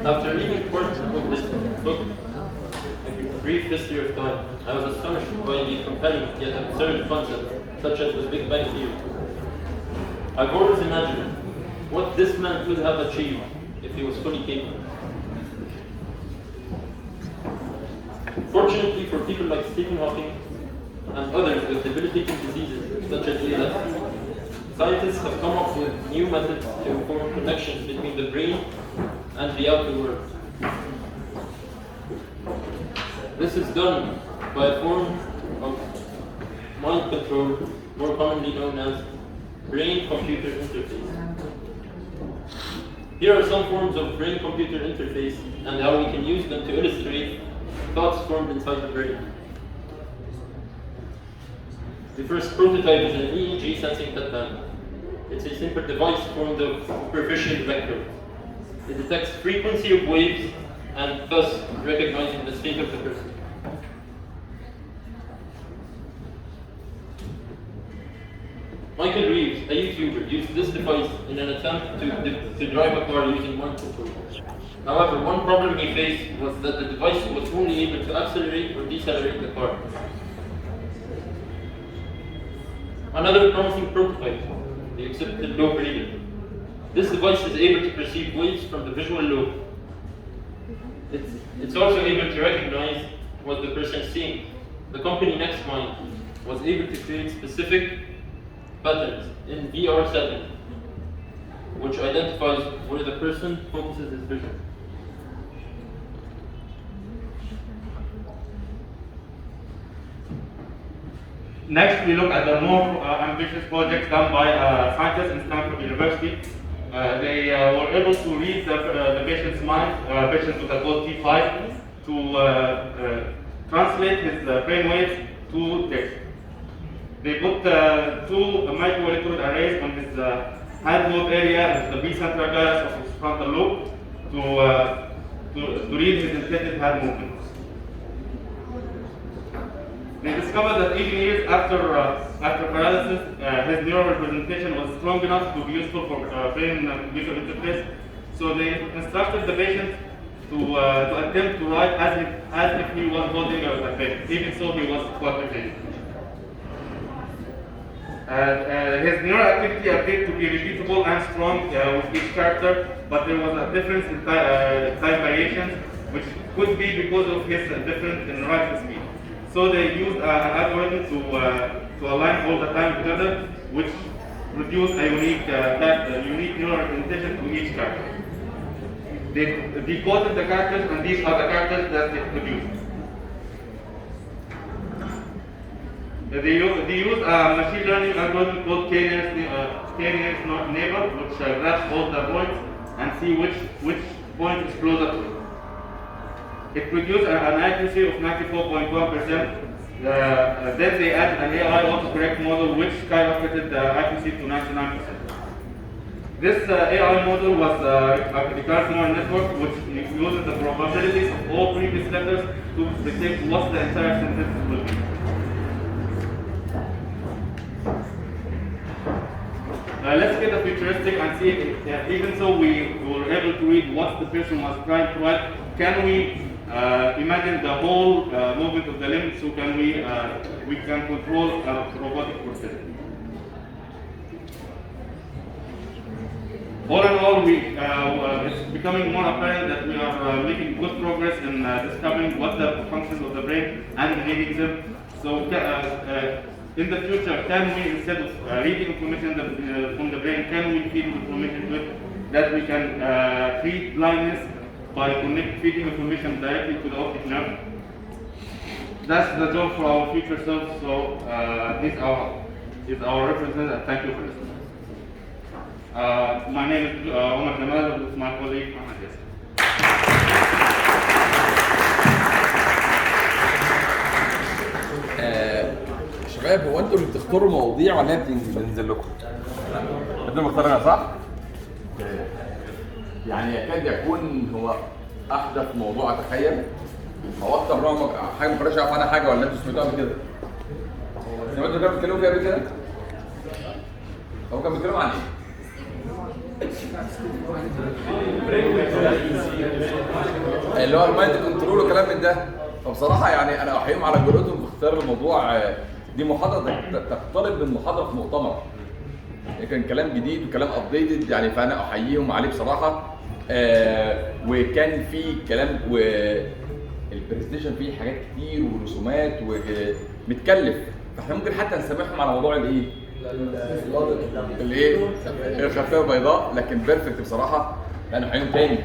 After reading portions of this book, A Brief History of Time, I was astonished by the compelling yet absurd concepts such as the Big Bang Theory. I've always imagined what this man could have achieved if he was fully capable. Fortunately for people like Stephen Hawking and others with debilitating diseases such as ALS, scientists have come up with new methods to form connections between the brain and the outer world. This is done by a form of mind control, more commonly known as brain-computer interface. Here are some forms of brain-computer interface and how we can use them to illustrate thoughts formed inside the brain. The first prototype is an EEG sensing headband. It's a simple device formed of supervision vectors. It detects frequency of waves and thus recognizing the state of the person. Michael Reeves, a YouTuber, used this device in an attempt to drive a car using mind control. However, one problem he faced was that the device was only able to accelerate or decelerate the car. Another promising prototype, the occipital lobe reader. This device is able to perceive waves from the visual lobe. It's also able to recognize what the person is seeing. The company NextMind was able to create specific patterns in VR setting, which identifies where the person focuses his vision. Next, we look at the more ambitious project done by scientists in Stanford University. They were able to read the patient's mind, patient with a code T5, to translate his brainwaves to text. They put two microelectrode arrays on his head lobe area, the B-central gyrus of his frontal lobe, to read his intended hand movements. They discovered that even years after paralysis, his neural representation was strong enough to be useful for brain-computer interface. So they instructed the patient to attempt to write as if he was holding a pen. Even so, he was quadriplegic. His neural activity appeared to be repeatable and strong with each character, but there was a difference in time variations, which could be because of his difference in writing speed. So they used an algorithm to align all the time together, which produced a unique neural representation to each character. They decoded the characters, and these are the characters that they produced. They use a machine learning algorithm called K-nearest neighbor, which grabs all the points and see which point is closer to it. It produced an accuracy of 94.1%. Then they added an AI autocorrect model which skyrocketed the accuracy to 99%. This AI model was a recurrent neural network which uses the probabilities of all previous letters to predict what the entire sentence will be. Let's get a futuristic and see if even so we were able to read what the person was trying to write. Can we imagine the whole movement of the limb? So can we can control robotic process? All in all, it's becoming more apparent that we are making good progress in discovering what the functions of the brain and reading them. So in the future, can we, instead of reading information from the brain, can we feed information to it, that we can treat blindness by feeding information directly to the optic nerve? That's the job for our future selves. So this is our representative. Thank you for listening. My name is Omar Gamal, with my colleague Ahmed. شباب، هو انتوا اللي بتختاروا مواضيع ولا بتنزل لكم؟ انتوا اللي مختارينها صح؟ يعني يكاد يكون هو احدث موضوع اتخيل او اكتر نوع حاجه ما كناش عارف عنها حاجه، ولا انتوا سمعتوها قبل كده؟ سمعتوا كانوا بيتكلموا فيها قبل كده؟ هو كان بيتكلم عن ايه؟ اللي هو المايند كنترول وكلام من ده. فبصراحه يعني انا احييهم على جرأتهم في اختيار الموضوع. دي محاضره تقترب من محاضره في مؤتمر، كان كلام جديد وكلام ابديتد يعني، فانا احييهم عليه بصراحه. وكان في كلام والبرزنتيشن فيه حاجات كتير ورسومات ومتكلف، فاحنا ممكن حتى نسامحهم على موضوع الايه؟ الايه؟ الخلفيه البيضاء، لكن بيرفكت بصراحه. انا احييهم تاني.